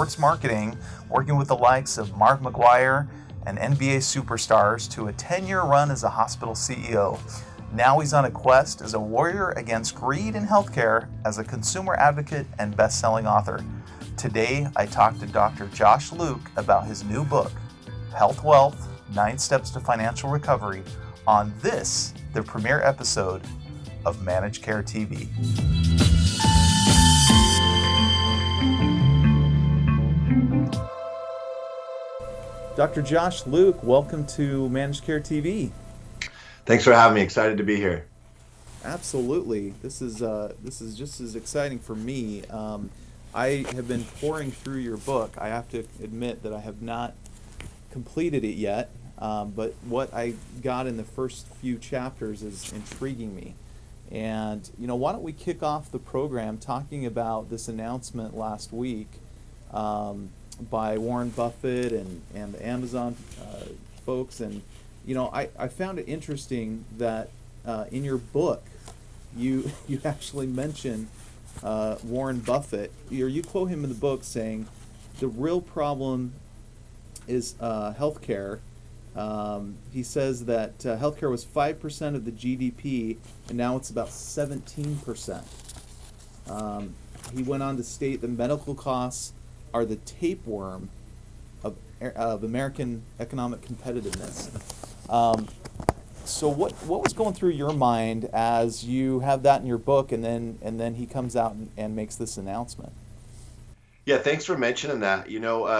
sports marketing, working with the likes of Mark McGuire and NBA superstars, to a 10-year run as a hospital CEO. Now he's on a quest as a warrior against greed in healthcare, as a consumer advocate and best-selling author. Today, I talked to Dr. Josh Luke about his new book, Health Wealth, 9 Steps to Financial Recovery, on this, the premiere episode of Managed Care TV. Dr. Josh Luke, welcome to Managed Care TV. Thanks for having me. Excited to be here. Absolutely. This is just as exciting for me. I have been pouring through your book. I have to admit that I have not completed it yet, but what I got in the first few chapters is intriguing me. And, why don't we kick off the program talking about this announcement last week by Warren Buffett and the Amazon folks. And, I found it interesting that in your book, you actually mention Warren Buffett. You quote him in the book saying, the real problem is healthcare. He says that healthcare was 5% of the GDP, and now it's about 17%. He went on to state that medical costs are the tapeworm of American economic competitiveness. So what was going through your mind as you have that in your book, and then he comes out and makes this announcement? Yeah, thanks for mentioning that.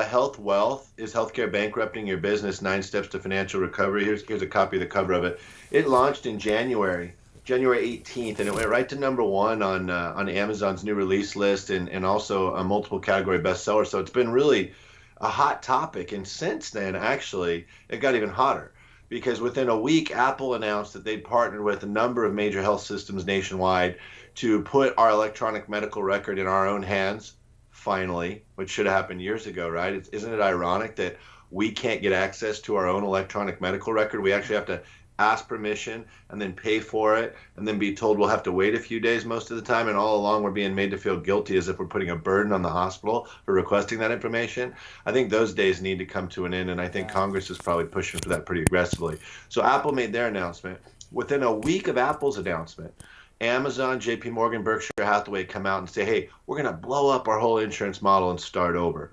Health Wealth is healthcare bankrupting your business, 9 Steps to Financial Recovery. Here's a copy of the cover of it. It launched in January 18th, and it went right to number 1 on Amazon's new release list, and also a multiple category bestseller. So it's been really a hot topic. And since then, actually, it got even hotter, because within a week, Apple announced that they'd partnered with a number of major health systems nationwide to put our electronic medical record in our own hands, finally, which should have happened years ago, right? Isn't it ironic that we can't get access to our own electronic medical record? We actually have to ask permission and then pay for it and then be told we'll have to wait a few days most of the time. And all along, we're being made to feel guilty as if we're putting a burden on the hospital for requesting that information. I think those days need to come to an end, and I think Congress is probably pushing for that pretty aggressively. So Apple made their announcement. Within a week of Apple's announcement, Amazon, JP Morgan, Berkshire Hathaway come out and say, hey, we're going to blow up our whole insurance model and start over.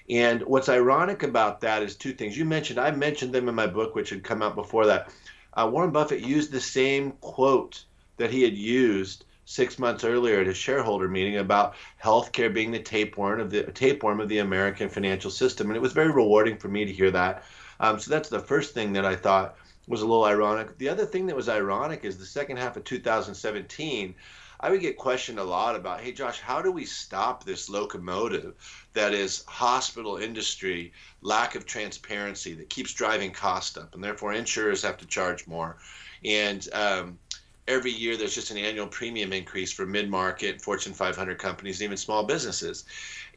And what's ironic about that is 2 things. I mentioned them in my book, which had come out before that. Warren Buffett used the same quote that he had used 6 months earlier at his shareholder meeting about healthcare being the tapeworm of the American financial system. And it was very rewarding for me to hear that. So that's the first thing that I thought was a little ironic. The other thing that was ironic is the second half of 2017, I would get questioned a lot about, hey, Josh, how do we stop this locomotive that is hospital industry, lack of transparency that keeps driving cost up, and therefore insurers have to charge more. And every year there's just an annual premium increase for mid-market, Fortune 500 companies, and even small businesses.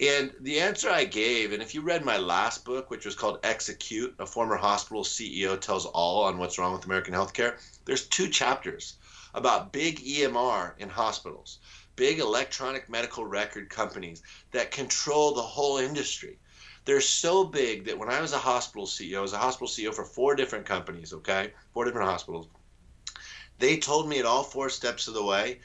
And the answer I gave, and if you read my last book, which was called Execute, a former hospital CEO tells all on what's wrong with American healthcare, there's 2 chapters about big EMR in hospitals, big electronic medical record companies that control the whole industry. They're so big that when I was a hospital CEO, I was a hospital CEO for 4 different companies, 4 different hospitals. They told me at all 4 steps of the way,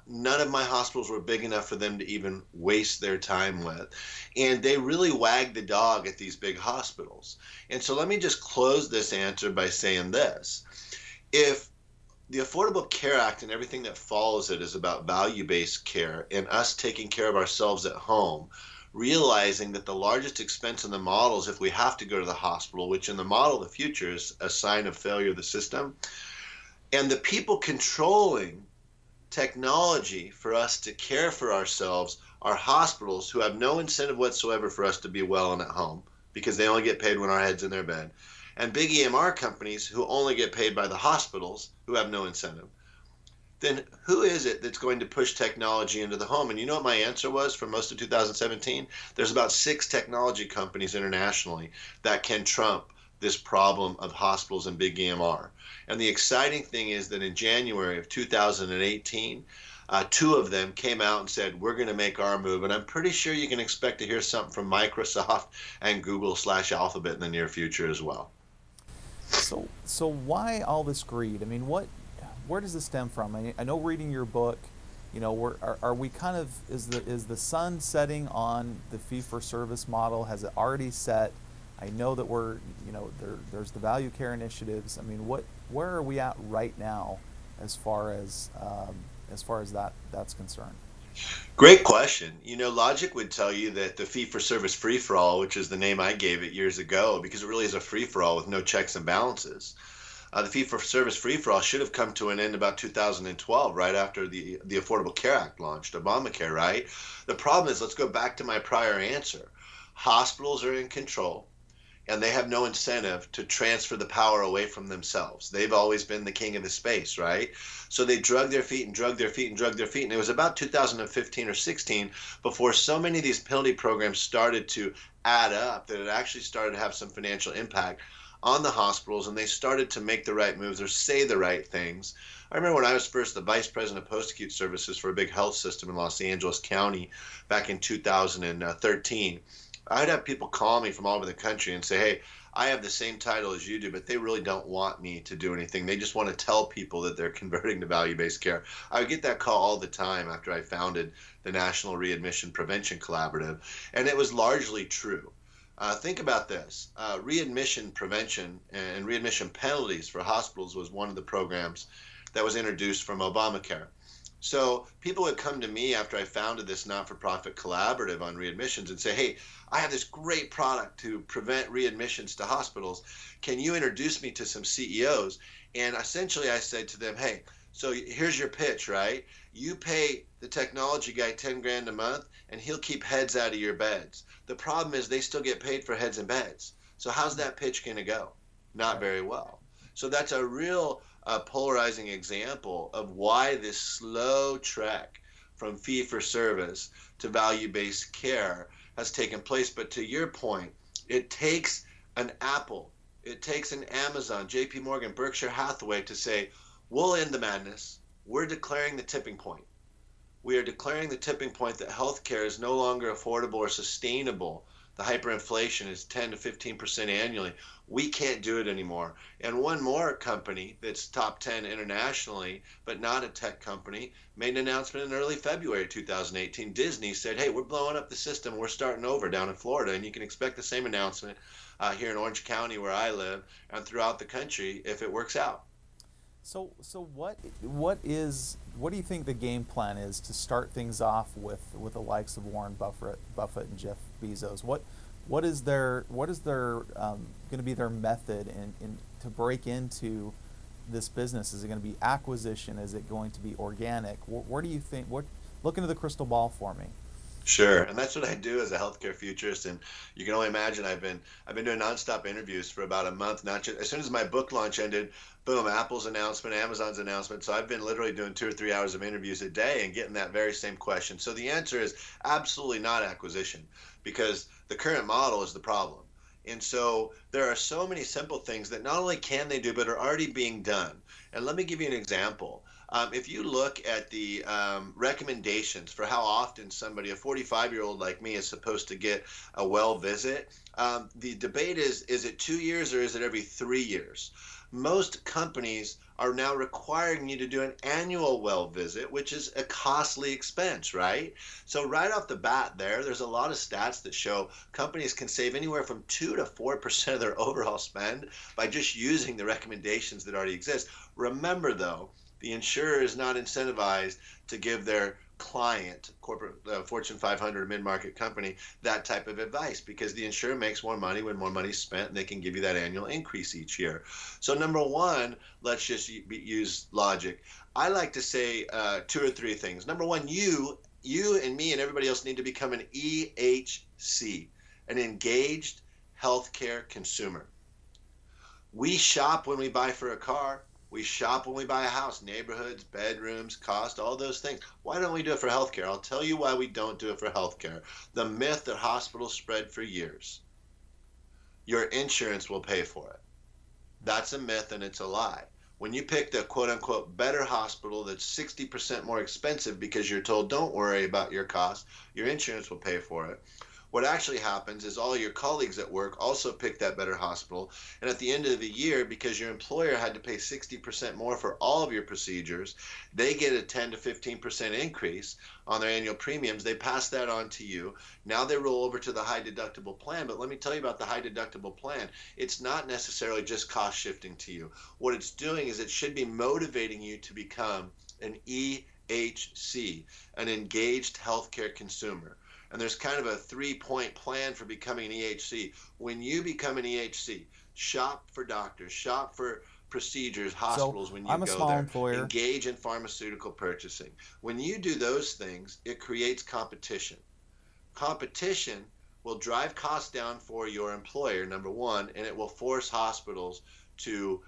none of my hospitals were big enough for them to even waste their time with. And they really wagged the dog at these big hospitals. And so let me just close this answer by saying this. If the Affordable Care Act and everything that follows it is about value-based care and us taking care of ourselves at home, realizing that the largest expense in the model is if we have to go to the hospital, which in the model of the future is a sign of failure of the system, and the people controlling technology for us to care for ourselves are hospitals who have no incentive whatsoever for us to be well and at home, because they only get paid when our head's in their bed, and big EMR companies who only get paid by the hospitals who have no incentive, then who is it that's going to push technology into the home? And you know what my answer was for most of 2017? There's about 6 technology companies internationally that can trump this problem of hospitals and big EMR. And the exciting thing is that in January of 2018, Two of them came out and said, we're going to make our move. And I'm pretty sure you can expect to hear something from Microsoft and Google/Alphabet in the near future as well. So why all this greed? I mean, where does this stem from? I know reading your book, are we kind of, is the sun setting on the fee for service model? Has it already set? I know that there's the value care initiatives. I mean, where are we at right now as far as that's concerned? Great question. Logic would tell you that the fee for service free for all, which is the name I gave it years ago, because it really is a free for all with no checks and balances. The fee for service free for all should have come to an end about 2012, right after the Affordable Care Act launched, Obamacare, right? The problem is, let's go back to my prior answer. Hospitals are in control, and they have no incentive to transfer the power away from themselves. They've always been the king of the space, right? So they drug their feet and drug their feet and drug their feet. And it was about 2015 or 16 before so many of these penalty programs started to add up that it actually started to have some financial impact on the hospitals, and they started to make the right moves or say the right things. I remember when I was first the vice president of post-acute services for a big health system in Los Angeles County back in 2013. I'd have people call me from all over the country and say, hey, I have the same title as you do, but they really don't want me to do anything. They just want to tell people that they're converting to value-based care. I would get that call all the time after I founded the National Readmission Prevention Collaborative, and it was largely true. Think about this. Readmission prevention and readmission penalties for hospitals was one of the programs that was introduced from Obamacare. So people would come to me after I founded this not-for-profit collaborative on readmissions and say, hey, I have this great product to prevent readmissions to hospitals. Can you introduce me to some CEOs? And essentially I said to them, hey, so here's your pitch, right? You pay the technology guy 10 grand a month and he'll keep heads out of your beds. The problem is they still get paid for heads and beds. So how's that pitch going to go? Not very well. So that's a real polarizing example of why this slow trek from fee for service to value-based care has taken place. But to your point, it takes an Apple, it takes an Amazon, JP Morgan, Berkshire Hathaway to say, we'll end the madness. We're declaring the tipping point. We are declaring the tipping point that healthcare is no longer affordable or sustainable. The hyperinflation is 10 to 15% annually. We can't do it anymore. And one more company that's top 10 internationally, but not a tech company, made an announcement in early February 2018. Disney said, hey, we're blowing up the system. We're starting over down in Florida. And you can expect the same announcement here in Orange County where I live and throughout the country if it works out. So what do you think the game plan is to start things off with the likes of Warren Buffett and Jeff Bezos? What is their going to be their method in to break into this business? Is it going to be acquisition? Is it going to be organic? Where do you think? Look into the crystal ball for me. Sure, and that's what I do as a healthcare futurist, and you can only imagine I've been doing nonstop interviews for about a month. Not just as soon as my book launch ended, boom, Apple's announcement, Amazon's announcement. So I've been literally doing 2 or 3 hours of interviews a day and getting that very same question. So the answer is absolutely not acquisition, because the current model is the problem. And so there are so many simple things that not only can they do, but are already being done. And let me give you an example. If you look at the recommendations for how often somebody, a 45-year-old like me, is supposed to get a well visit, the debate is it 2 years or is it every 3 years? Most companies are now requiring you to do an annual well visit, which is a costly expense, right? So right off the bat there's a lot of stats that show companies can save anywhere from 2 to 4% of their overall spend by just using the recommendations that already exist. Remember, though, the insurer is not incentivized to give their client, corporate Fortune 500 mid-market company, that type of advice, because the insurer makes more money when more money is spent, and they can give you that annual increase each year. So number one, let's just use logic. I like to say 2 or 3 things. Number one, you and me and everybody else need to become an EHC, an engaged healthcare consumer. We shop when we buy for a car. We shop when we buy a house, neighborhoods, bedrooms, cost, all those things. Why don't we do it for healthcare? I'll tell you why we don't do it for healthcare. The myth that hospitals spread for years. Your insurance will pay for it. That's a myth and it's a lie. When you pick the quote unquote better hospital that's 60% more expensive because you're told don't worry about your cost, your insurance will pay for it. What actually happens is all your colleagues at work also pick that better hospital. And at the end of the year, because your employer had to pay 60% more for all of your procedures, they get a 10 to 15% increase on their annual premiums. They pass that on to you. Now they roll over to the high deductible plan. But let me tell you about the high deductible plan. It's not necessarily just cost shifting to you. What it's doing is it should be motivating you to become an EHC, an engaged healthcare consumer. And there's kind of a 3-point plan for becoming an EHC. When you become an EHC, shop for doctors, shop for procedures, hospitals So when you I'm a go small there, employer. engage in pharmaceutical purchasing. When you do those things, it creates competition. Competition will drive costs down for your employer, number one, and it will force hospitals to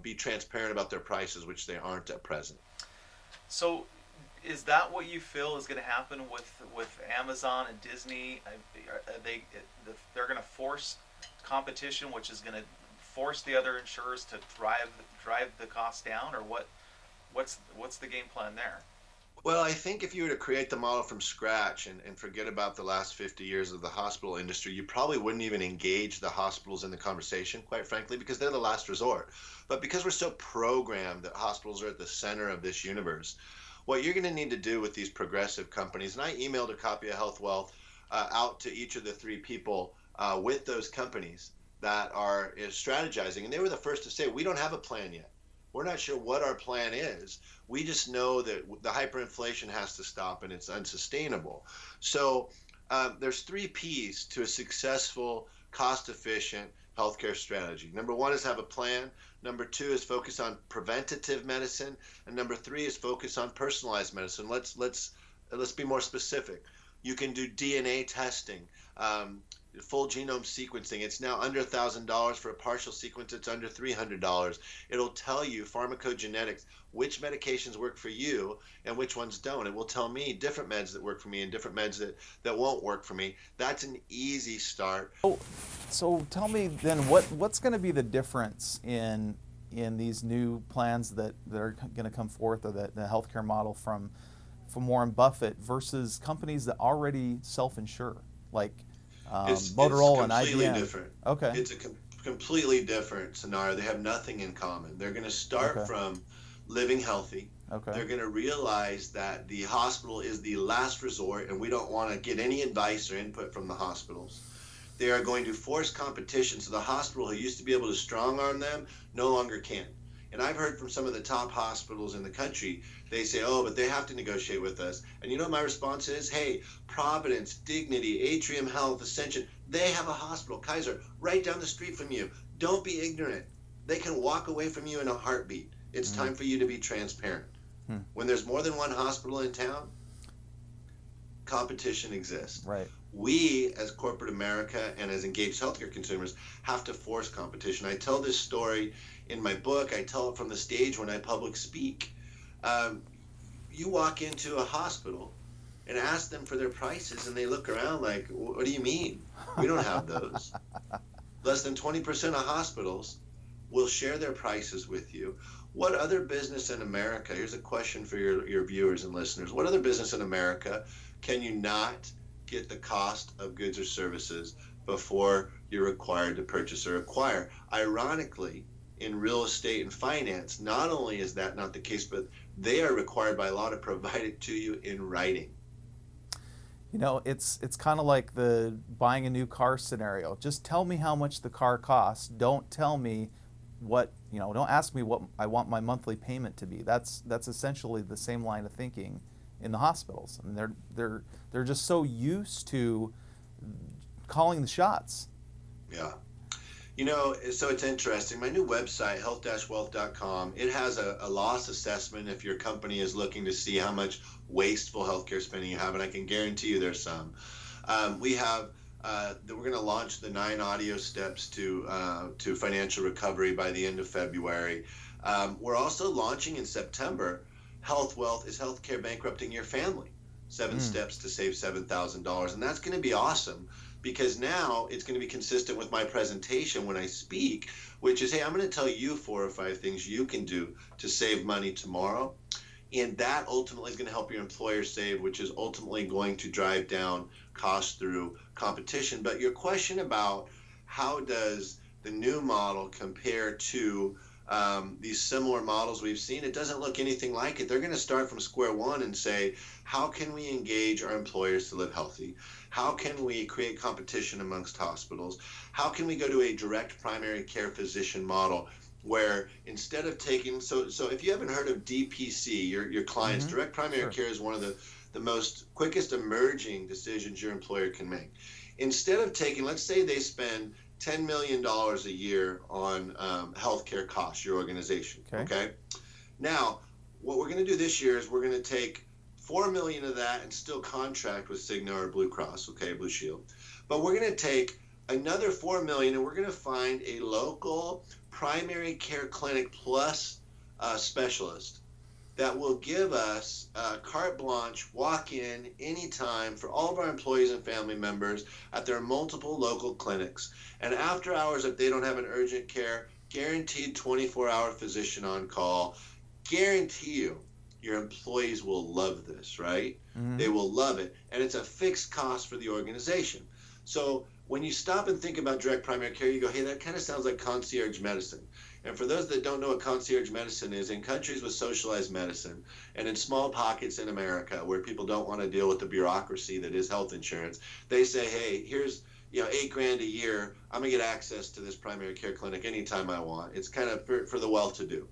be transparent about their prices, which they aren't at present. So, is that what you feel is going to happen with Amazon and Disney? They're going to force competition, which is going to force the other insurers to drive the cost down, or what's the game plan there? Well, I think if you were to create the model from scratch and forget about the last 50 years of the hospital industry, you probably wouldn't even engage the hospitals in the conversation, quite frankly, because they're the last resort. But because we're so programmed that hospitals are at the center of this universe, what you're going to need to do with these progressive companies, and I emailed a copy of Health Wealth out to each of the 3 people with those companies that are strategizing, and they were the first to say, we don't have a plan yet. We're not sure what our plan is. We just know that the hyperinflation has to stop and it's unsustainable. So there's 3 P's to a successful, cost-efficient healthcare strategy. Number 1 is have a plan. Number 2 is focus on preventative medicine, and number 3 is focus on personalized medicine. Let's be more specific. You can do DNA testing, full genome sequencing. It's now under $1,000 for a partial sequence. It's under $300. It'll tell you pharmacogenetics, which medications work for you and which ones don't. It will tell me different meds that work for me and different meds that won't work for me. That's an easy start. So tell me then, what's going to be the difference in these new plans that are going to come forth, or the healthcare model from Warren Buffett versus companies that already self-insure, like Motorola and IBM? It's completely different. Okay. It's a completely different scenario. They have nothing in common. They're going to start from living healthy. Okay. They're going to realize that the hospital is the last resort, and we don't want to get any advice or input from the hospitals. They are going to force competition, so the hospital who used to be able to strong arm them no longer can. And I've heard from some of the top hospitals in the country, they say, oh, but they have to negotiate with us. And you know what my response is? Hey, Providence, Dignity, Atrium Health, Ascension, they have a hospital, Kaiser, right down the street from you. Don't be ignorant. They can walk away from you in a heartbeat. It's time for you to be transparent. When there's more than one hospital in town, competition exists. Right. We, as corporate America and as engaged healthcare consumers, have to force competition. I tell this story in my book. I tell it from the stage when I public speak. You walk into a hospital and ask them for their prices, and they look around like, what do you mean? We don't have those. Less than 20% of hospitals will share their prices with you. What other business in America, here's a question for your viewers and listeners, what other business in America can you not get the cost of goods or services before you're required to purchase or acquire? Ironically, in real estate and finance, not only is that not the case, but they are required by law to provide it to you in writing. You know, it's kind of like the buying a new car scenario. Just tell me how much the car costs. Don't tell me don't ask me what I want my monthly payment to be. That's essentially the same line of thinking in the hospitals. I mean, they're just so used to calling the shots. Yeah. You know, so it's interesting. My new website, health-wealth.com, it has a loss assessment if your company is looking to see how much wasteful healthcare spending you have, and I can guarantee you there's some. We're going to launch the 9 audio steps to financial recovery by the end of February. We're also launching in September, Health Wealth is Healthcare Bankrupting Your Family. 7 steps to save $7,000, and that's going to be awesome because now it's going to be consistent with my presentation when I speak, which is, hey, I'm going to tell you 4 or 5 things you can do to save money tomorrow. And that ultimately is going to help your employer save, which is ultimately going to drive down costs through competition. But your question about how does the new model compare to these similar models we've seen, it doesn't look anything like it. They're going to start from square one and say, how can we engage our employers to live healthy? How can we create competition amongst hospitals? How can we go to a direct primary care physician model where instead of taking, so if you haven't heard of DPC, your clients, direct primary care is one of the most quickest emerging decisions your employer can make. Instead of taking, let's say they spend $10 million a year on healthcare costs, your organization. Okay. Now, what we're going to do this year is we're going to take $4 million of that and still contract with Cigna or Blue Cross, okay, Blue Shield. But we're going to take another $4 million and we're going to find a local primary care clinic plus specialist that will give us carte blanche, walk in anytime for all of our employees and family members at their multiple local clinics. And after hours, if they don't have an urgent care, guaranteed 24-hour physician on call. Guarantee you, your employees will love this, right? They will love it. And it's a fixed cost for the organization. So when you stop and think about direct primary care, you go, hey, that kind of sounds like concierge medicine. And for those that don't know what concierge medicine is, in countries with socialized medicine and in small pockets in America where people don't want to deal with the bureaucracy that is health insurance, they say, hey, here's $8,000 a year. I'm gonna get access to this primary care clinic anytime I want. It's kind of for the well-to-do.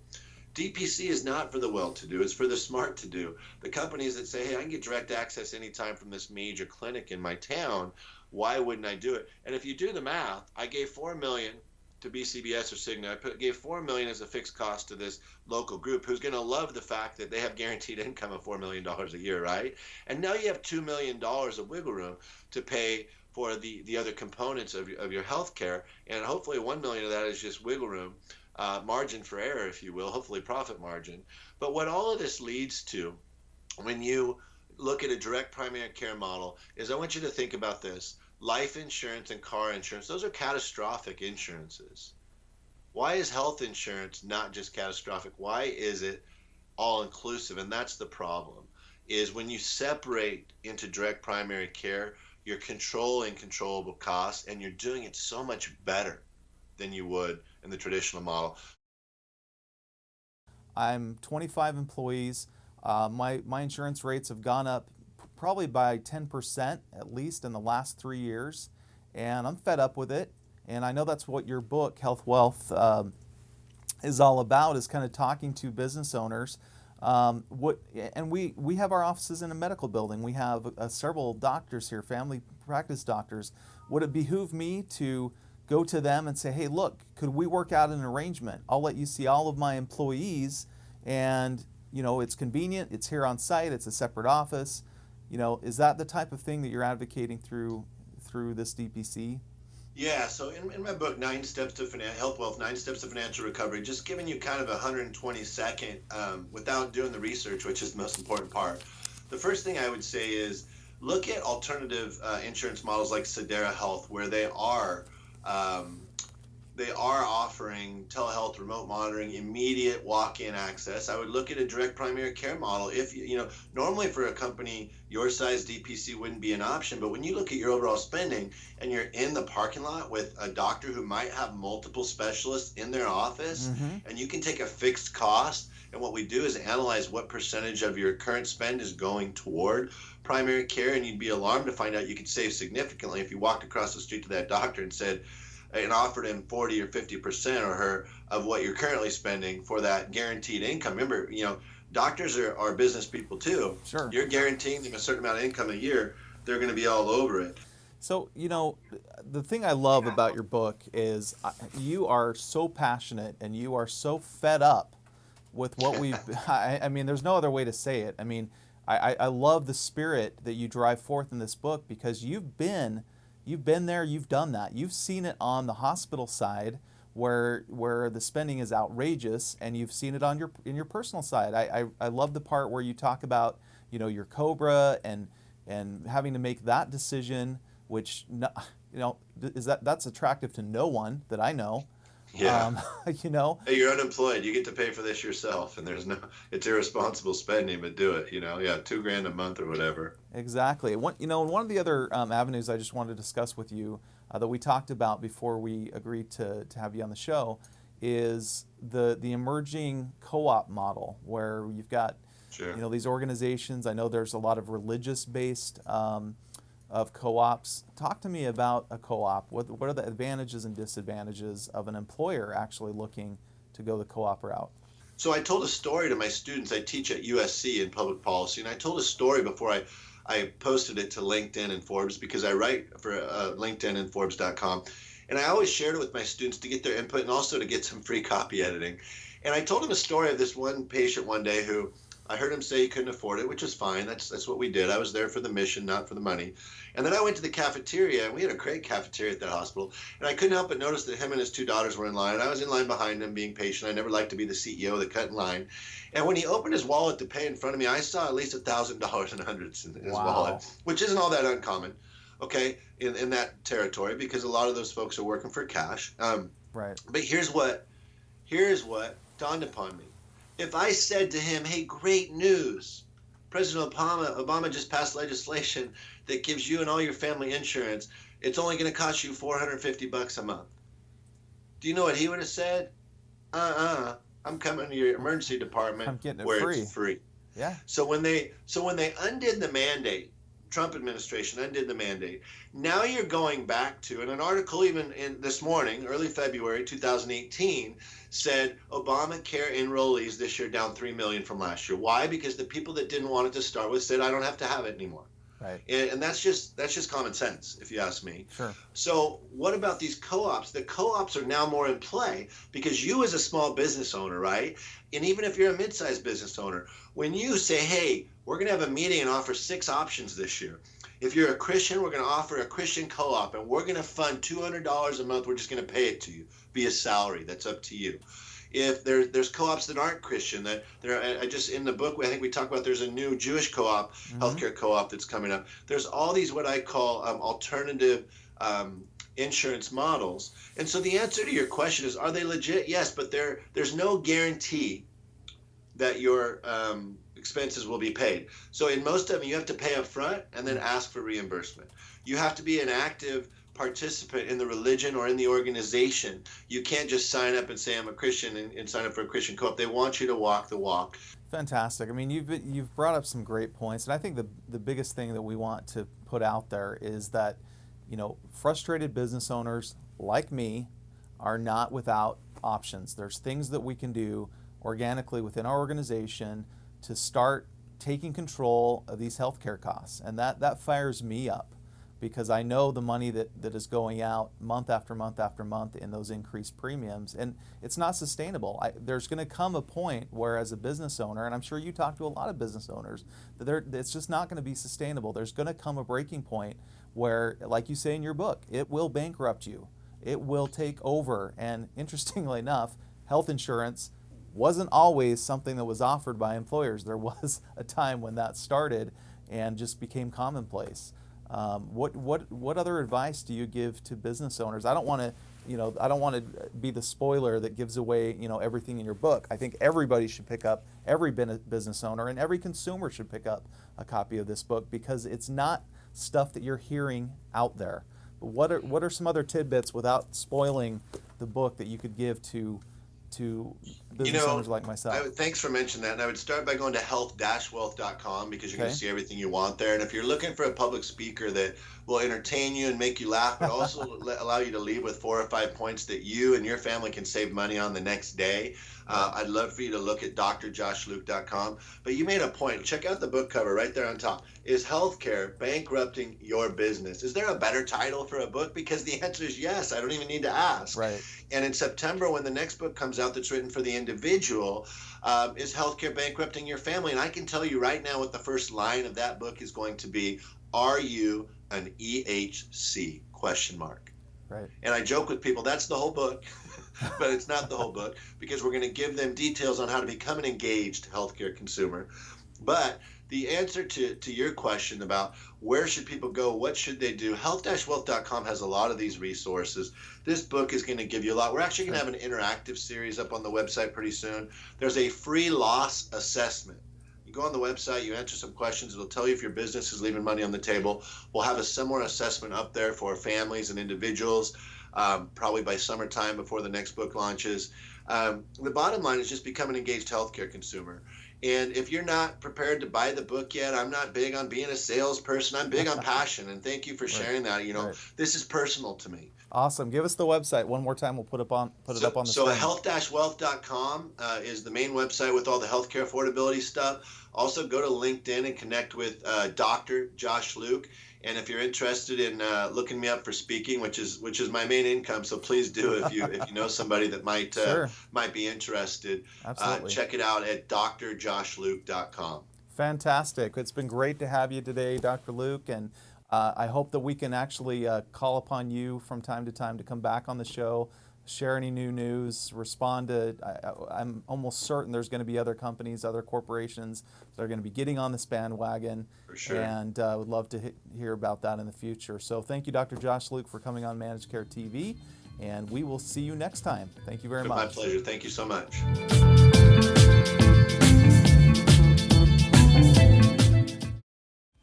DPC is not for the well-to-do, it's for the smart-to-do. The companies that say, hey, I can get direct access anytime from this major clinic in my town, why wouldn't I do it? And if you do the math, I gave $4 million to BCBS or Cigna. I gave $4 million as a fixed cost to this local group who's gonna love the fact that they have guaranteed income of $4 million a year, right? And now you have $2 million of wiggle room to pay for the other components of your health care, and hopefully $1 million of that is just wiggle room. Margin for error, if you will, hopefully profit margin. But what all of this leads to when you look at a direct primary care model is I want you to think about this. Life insurance and car insurance, those are catastrophic insurances. Why is health insurance not just catastrophic? Why is it all inclusive? And that's the problem, is when you separate into direct primary care, you're controlling controllable costs and you're doing it so much better than you would in the traditional model. I'm 25 employees. My insurance rates have gone up probably by 10% at least in the last 3 years, and I'm fed up with it. And I know that's what your book, Health Wealth, is all about, is kind of talking to business owners. And we have our offices in a medical building. We have several doctors here, family practice doctors. Would it behoove me to go to them and say, hey, look, could we work out an arrangement? I'll let you see all of my employees, and it's convenient, it's here on site, it's a separate office. Is that the type of thing that you're advocating through this DPC? Yeah, so in my book, 9 Steps to Health Wealth, 9 Steps to Financial Recovery, just giving you kind of a 120-second without doing the research, which is the most important part. The first thing I would say is look at alternative insurance models like Sedera Health, where they are offering telehealth, remote monitoring, immediate walk-in access. I would look at a direct primary care model. If normally for a company your size, DPC wouldn't be an option, but when you look at your overall spending and you're in the parking lot with a doctor who might have multiple specialists in their office, and you can take a fixed cost, and what we do is analyze what percentage of your current spend is going toward primary care, and you'd be alarmed to find out you could save significantly if you walked across the street to that doctor and offered him 40 or 50% or her of what you're currently spending for that guaranteed income. Remember, doctors are business people too. Sure. You're guaranteeing them a certain amount of income a year. They're going to be all over it. So, the thing I love about your book is you are so passionate and you are so fed up with what we've, I mean, there's no other way to say it. I mean, I love the spirit that you drive forth in this book because you've been there, you've done that. You've seen it on the hospital side where the spending is outrageous, and you've seen it in your personal side. I love the part where you talk about, your COBRA and having to make that decision, which that's attractive to no one that I know. Yeah. You know, Hey, you're unemployed. You get to pay for this yourself, and it's irresponsible spending, but do it. Yeah, $2,000 a month or whatever. exactly. One of the other avenues I just wanted to discuss with you that we talked about before we agreed to have you on the show is the emerging co-op model, where you've got Sure. these organizations. I know there's a lot of religious based of co-ops. Talk to me about a co-op. What are the advantages and disadvantages of an employer actually looking to go the co-op route? So I told a story to my students. I teach at USC in public policy, and I told a story before I posted it to LinkedIn and Forbes, because I write for LinkedIn and Forbes.com. And I always shared it with my students to get their input and also to get some free copy editing. And I told them a story of this one patient one day who I heard him say he couldn't afford it, which was fine. That's what we did. I was there for the mission, not for the money. And then I went to the cafeteria, and we had a great cafeteria at that hospital. And I couldn't help but notice that him and his two daughters were in line. I was in line behind him, being patient. I never liked to be the CEO that cut in line. And when he opened his wallet to pay in front of me, I saw at least $1,000 in hundreds in his wallet, which isn't all that uncommon, okay, in that territory, because a lot of those folks are working for cash. Right. But here's what dawned upon me. If I said to him, hey, great news, President Obama just passed legislation that gives you and all your family insurance, it's only going to cost you $450 a month. Do you know what he would have said? I'm coming to your emergency department I'm getting it where free. it's free. Yeah. So when they undid the mandate, Trump administration undid the mandate. Now you're going back to, and an article even in this morning, early February 2018, said Obamacare enrollees this year down 3 million from last year. Why? Because the people that didn't want it to start with said, I don't have to have it anymore. Right. And that's just common sense, if you ask me. Sure. So what about these co-ops? The co-ops are now more in play because you as a small business owner, right? And even if you're a mid-sized business owner, when you say, hey, we're going to have a meeting and offer 6 options this year. If you're a Christian, we're going to offer a Christian co-op, and we're going to fund $200 a month. We're just going to pay it to you via salary. That's up to you. If there's co-ops that aren't Christian, that I just in the book I think we talk about, there's a new Jewish co-op, healthcare co-op that's coming up. There's all these what I call alternative insurance models. And so the answer to your question is, are they legit? Yes, but there's no guarantee that your expenses will be paid. So in most of them, you have to pay up front and then ask for reimbursement. You have to be an active participant in the religion or in the organization. You can't just sign up and say I'm a Christian and sign up for a Christian co-op. They want you to walk the walk. Fantastic. I mean, you've brought up some great points, and I think the biggest thing that we want to put out there is that, frustrated business owners like me are not without options. There's things that we can do organically within our organization to start taking control of these healthcare costs, and that fires me up, because I know the money that is going out month after month after month in those increased premiums, and it's not sustainable. There's going to come a point where, as a business owner, and I'm sure you talk to a lot of business owners, that it's just not going to be sustainable. There's going to come a breaking point where, like you say in your book, it will bankrupt you. It will take over. And interestingly enough, health insurance wasn't always something that was offered by employers. There was a time when that started and just became commonplace. What other advice do you give to business owners? I don't want to be the spoiler that gives away everything in your book. I think everybody should pick up, every business owner and every consumer should pick up a copy of this book, because it's not stuff that you're hearing out there. But what are some other tidbits, without spoiling the book, that you could give to business owners like myself? Thanks for mentioning that. And I would start by going to health-wealth.com, because you're going to see everything you want there. And if you're looking for a public speaker that will entertain you and make you laugh, but also allow you to leave with 4 or 5 points that you and your family can save money on the next day, I'd love for you to look at drjoshluke.com. But you made a point. Check out the book cover right there on top. Is healthcare bankrupting your business? Is there a better title for a book? Because the answer is yes. I don't even need to ask. Right. And in September, when the next book comes out that's written for the individual, is healthcare bankrupting your family? And I can tell you right now what the first line of that book is going to be. Are you an EHC? ? Right. And I joke with people, that's the whole book. But it's not the whole book, because we're going to give them details on how to become an engaged healthcare consumer. But the answer to your question about where should people go, what should they do, health-wealth.com has a lot of these resources. This book is going to give you a lot. We're actually going to have an interactive series up on the website pretty soon. There's a free loss assessment. You go on the website, you answer some questions, it'll tell you if your business is leaving money on the table. We'll have a similar assessment up there for families and individuals, probably by summertime before the next book launches. The bottom line is just become an engaged healthcare consumer. And if you're not prepared to buy the book yet, I'm not big on being a salesperson. I'm big on passion. And thank you for sharing that. This is personal to me. Awesome. Give us the website one more time. We'll put it up on the screen. So health-wealth.com is the main website with all the healthcare affordability stuff. Also go to LinkedIn and connect with Dr. Josh Luke. And if you're interested in looking me up for speaking, which is my main income, so please do if you know somebody that might be interested. Absolutely. Check it out at drjoshluke.com. Fantastic. It's been great to have you today, Dr. Luke, and I hope that we can actually call upon you from time to come back on the show, share any new news, respond to, I'm almost certain there's going to be other companies, other corporations that are going to be getting on this bandwagon. For sure. And would love to hear about that in the future. So thank you, Dr. Josh Luke, for coming on Managed Care TV, and we will see you next time. Thank you very much. My pleasure. Thank you so much.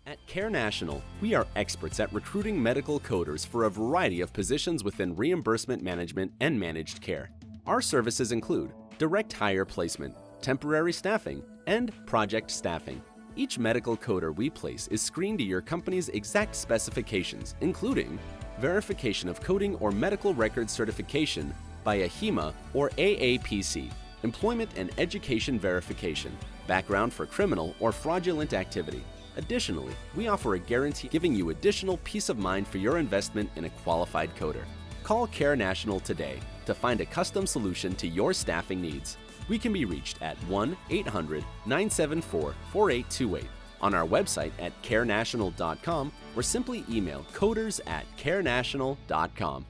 At CareNational, we are experts at recruiting medical coders for a variety of positions within reimbursement management and managed care. Our services include direct hire placement, temporary staffing, and project staffing. Each medical coder we place is screened to your company's exact specifications, including verification of coding or medical record certification by a HEMA or AAPC, employment and education verification, background for criminal or fraudulent activity. Additionally, we offer a guarantee giving you additional peace of mind for your investment in a qualified coder. Call CareNational today to find a custom solution to your staffing needs. We can be reached at 1-800-974-4828, on our website at carenational.com, or simply email coders@carenational.com.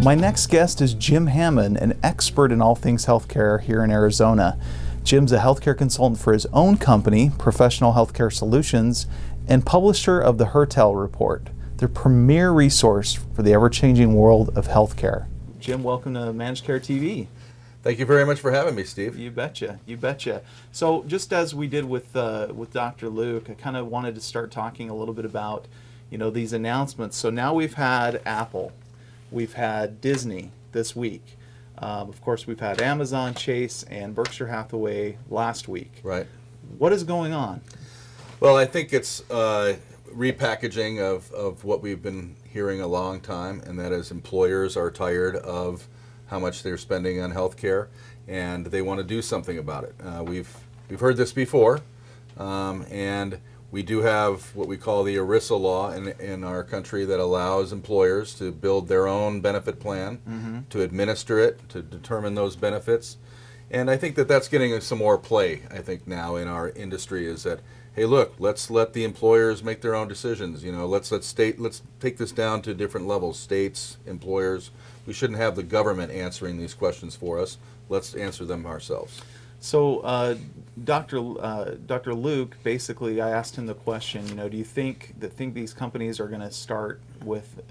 My next guest is Jim Hammond, an expert in all things healthcare here in Arizona. Jim's a healthcare consultant for his own company, Professional Healthcare Solutions, and publisher of the Hertel Report, the premier resource for the ever-changing world of healthcare. Jim, welcome to Managed Care TV. Thank you very much for having me, Steve. You betcha, you betcha. So just as we did with Dr. Luke, I kind of wanted to start talking a little bit about, these announcements. So now we've had Apple. We've had Disney this week. Of course, we've had Amazon, Chase, and Berkshire Hathaway last week. Right. What is going on? Well, I think it's repackaging of what we've been hearing a long time, and that is employers are tired of how much they're spending on healthcare, and they want to do something about it. We've heard this before, and we do have what we call the ERISA law in our country that allows employers to build their own benefit plan, to administer it, to determine those benefits. And I think that that's getting some more play, I think, now in our industry, is that, hey, look, let's let the employers make their own decisions. Let's take this down to different levels, states, employers. We shouldn't have the government answering these questions for us. Let's answer them ourselves. So, Dr. Luke, basically, I asked him the question, do you think these companies are going to start with,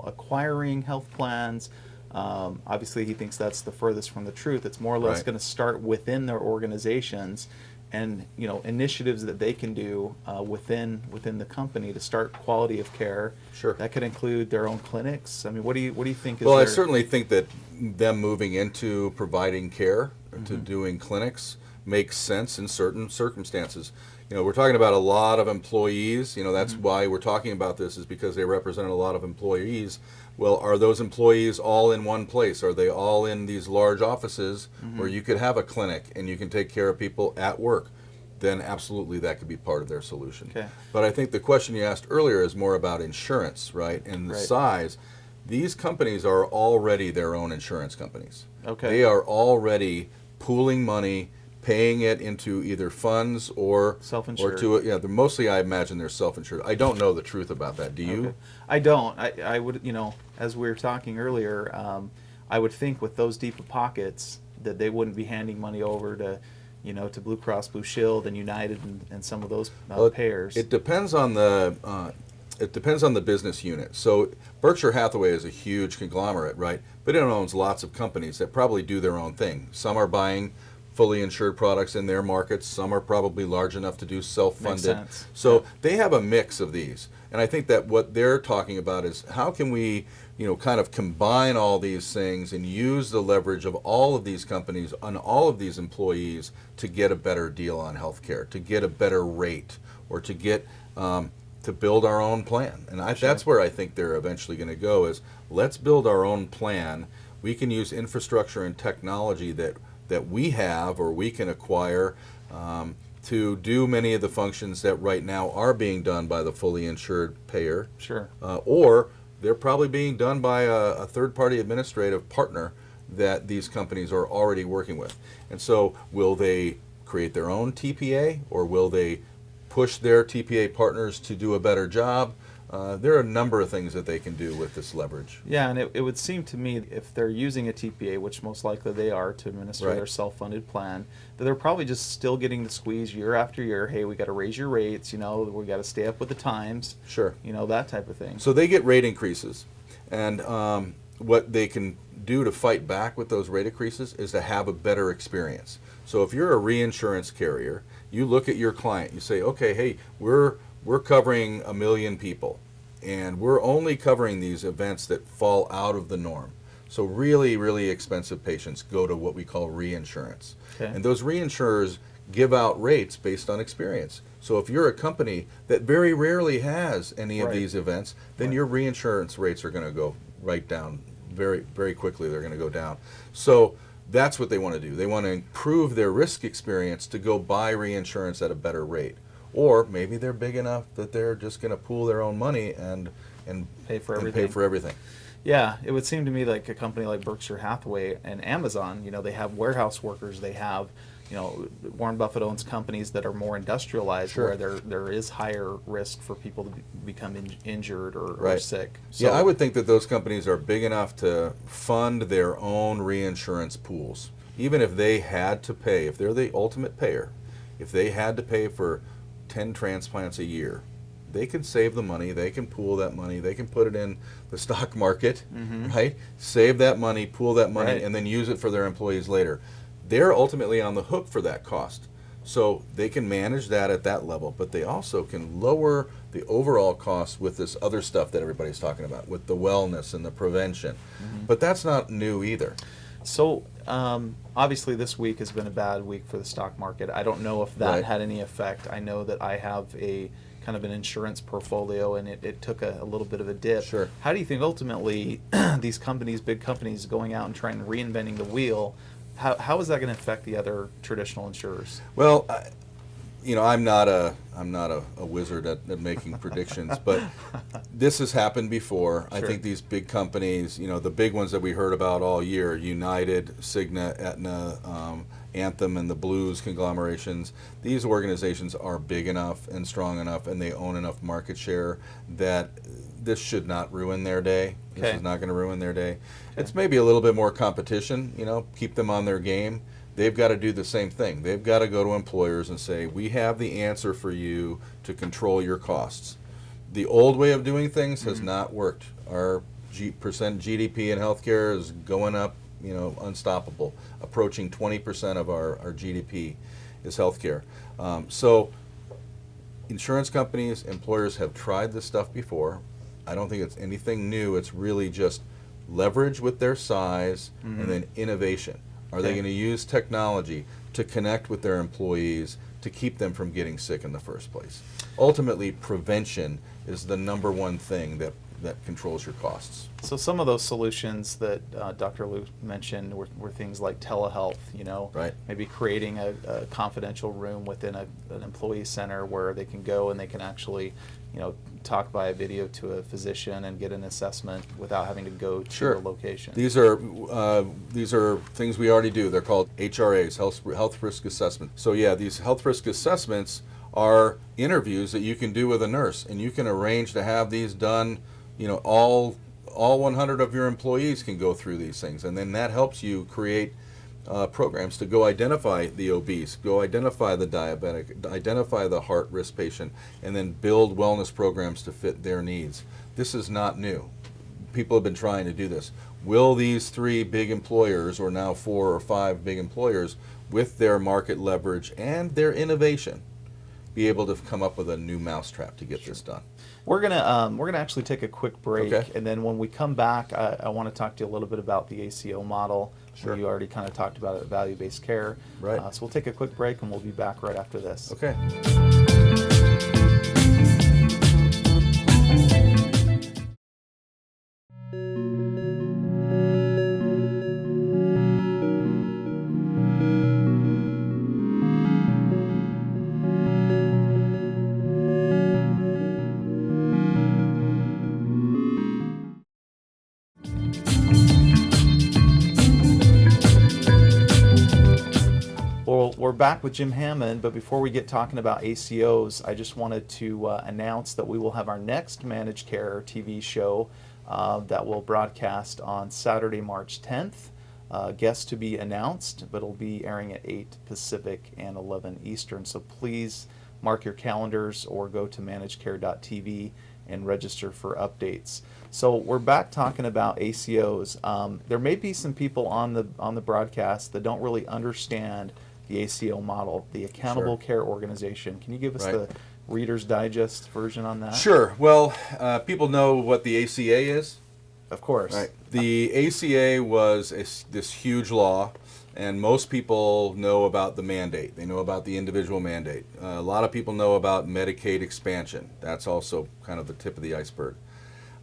acquiring health plans? Obviously, he thinks that's the furthest from the truth. It's more or less going to start within their organizations, and initiatives that they can do within the company to start quality of care. Sure. That could include their own clinics. I mean, what do you think? Well, I certainly think that them moving into providing care, to doing clinics, makes sense in certain circumstances. We're talking about a lot of employees. That's why we're talking about this, is because they represent a lot of employees. Well, are those employees all in one place? Are they all in these large offices where you could have a clinic and you can take care of people at work? Then absolutely that could be part of their solution. Okay. But I think the question you asked earlier is more about insurance, right? And the size. These companies are already their own insurance companies. Okay. They are already pooling money, paying it into either funds or Self-insured. Mostly I imagine they're self-insured. I don't know the truth about that. Do you? Okay. I don't. I would, as we were talking earlier, I would think with those deep pockets that they wouldn't be handing money over to, to Blue Cross Blue Shield and United and some of those payers. It depends on the business unit. So Berkshire Hathaway is a huge conglomerate, right? But it owns lots of companies that probably do their own thing. Some are buying fully insured products in their markets. Some are probably large enough to do self-funded. Makes sense. So they have a mix of these. And I think that what they're talking about is how can we, kind of combine all these things and use the leverage of all of these companies on all of these employees to get a better deal on healthcare, to get a better rate, or to get to build our own plan. And that's where I think they're eventually going to go is let's build our own plan. We can use infrastructure and technology that we have or we can acquire to do many of the functions that right now are being done by the fully insured payer. Sure. Or they're probably being done by a third-party administrative partner that these companies are already working with. And so will they create their own TPA or will they push their TPA partners to do a better job? There are a number of things that they can do with this leverage. Yeah, and it would seem to me if they're using a TPA, which most likely they are to administer Right. their self-funded plan, that they're probably just still getting the squeeze year after year. Hey, we got to raise your rates. We got to stay up with the times. Sure. That type of thing. So they get rate increases, and what they can do to fight back with those rate increases is to have a better experience. So if you're a reinsurance carrier, you look at your client, you say, okay, hey, we're covering 1 million people, and we're only covering these events that fall out of the norm. So really, really expensive patients go to what we call reinsurance. Okay. And those reinsurers give out rates based on experience. So if you're a company that very rarely has any of Right. these events, then Right. your reinsurance rates are going to go right down very, very quickly. They're going to go down. So that's what they want to do. They want to improve their risk experience to go buy reinsurance at a better rate. Or maybe they're big enough that they're just going to pool their own money and Pay for and everything. pay for everything. Yeah, it would seem to me like a company like Berkshire Hathaway and Amazon, they have warehouse workers, they have, Warren Buffett owns companies that are more industrialized Sure. where there is higher risk for people to become injured or Right. sick. Yeah, I would think that those companies are big enough to fund their own reinsurance pools. Even if they had to pay, if they're the ultimate payer, if they had to pay for 10 transplants a year, they can save the money, they can pool that money, they can put it in the stock market, right? Save that money, pool that money, Right. and then use it for their employees later. They're ultimately on the hook for that cost. So they can manage that at that level, but they also can lower the overall cost with this other stuff that everybody's talking about, with the wellness and the prevention. But that's not new either. So, obviously this week has been a bad week for the stock market. I don't know if that Right. had any effect. I know that I have a kind of an insurance portfolio and it took a little bit of a dip. Sure. How do you think ultimately these companies, big companies, going out and trying to reinventing the wheel, how is that going to affect the other traditional insurers? Well, I'm not a wizard at making predictions, but this has happened before. I Sure. think these big companies, the big ones that we heard about all year, United, Cigna, Aetna, Anthem, and the Blues conglomerations, these organizations are big enough and strong enough, and they own enough market share that this should not ruin their day. This Okay. is not going to ruin their day. It's maybe a little bit more competition, keep them on their game. They've got to do the same thing. They've got to go to employers and say, we have the answer for you to control your costs. The old way of doing things has not worked. Our percent GDP in healthcare is going up, unstoppable. Approaching 20% of our GDP is healthcare. So insurance companies, employers have tried this stuff before. I don't think it's anything new. It's really just leverage with their size and then innovation. Are they Okay. going to use technology to connect with their employees to keep them from getting sick in the first place? Ultimately, prevention is the number one thing that controls your costs. So some of those solutions that Dr. Luke mentioned were things like telehealth, Right. maybe creating a confidential room within an employee center where they can go and they can actually, talk by a video to a physician and get an assessment without having to go to Sure. a location. These are things we already do. They're called HRAs, health risk assessment. So yeah, these health risk assessments are interviews that you can do with a nurse, and you can arrange to have these done. All 100 of your employees can go through these things, and then that helps you create programs to go identify the obese, go identify the diabetic, identify the heart risk patient, and then build wellness programs to fit their needs. This is not new. People have been trying to do this. Will these 3 big employers, or now 4 or 5 big employers, with their market leverage and their innovation, be able to come up with a new mousetrap to get this done? We're gonna actually take a quick break, Okay. and then when we come back, I want to talk to you a little bit about the ACO model. Sure. You already kind of talked about it, value-based care. Right. So we'll take a quick break, and we'll be back right after this. Okay. Well, we're back with Jim Hammond, but before we get talking about ACOs, I just wanted to announce that we will have our next managed care TV show that will broadcast on Saturday, March 10th. Guests to be announced, but it'll be airing at 8 Pacific and 11 Eastern. So please mark your calendars or go to managedcare.tv and register for updates. So we're back talking about ACOs. There may be some people on the broadcast that don't really understand the ACO model, the Accountable Sure. Care Organization. Can you give us Right. the Reader's Digest version on that? Sure. Well, people know what the ACA is. Of course. Right. The ACA was this huge law, and most people know about the mandate. They know about the individual mandate. A lot of people know about Medicaid expansion. That's also kind of the tip of the iceberg.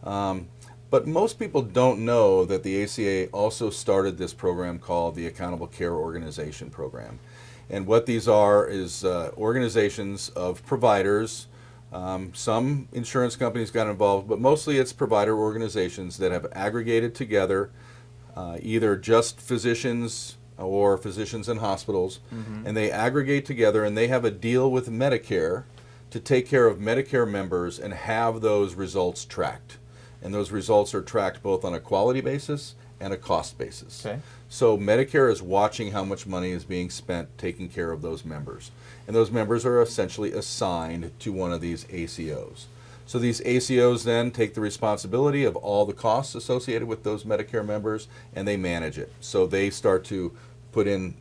But most people don't know that the ACA also started this program called the Accountable Care Organization Program. And what these are is organizations of providers. Some insurance companies got involved, but mostly it's provider organizations that have aggregated together either just physicians or physicians in hospitals, and they aggregate together and they have a deal with Medicare to take care of Medicare members and have those results tracked. And those results are tracked both on a quality basis and a cost basis. Okay. So Medicare is watching how much money is being spent taking care of those members. And those members are essentially assigned to one of these ACOs. So these ACOs then take the responsibility of all the costs associated with those Medicare members, and they manage it. So they start to put in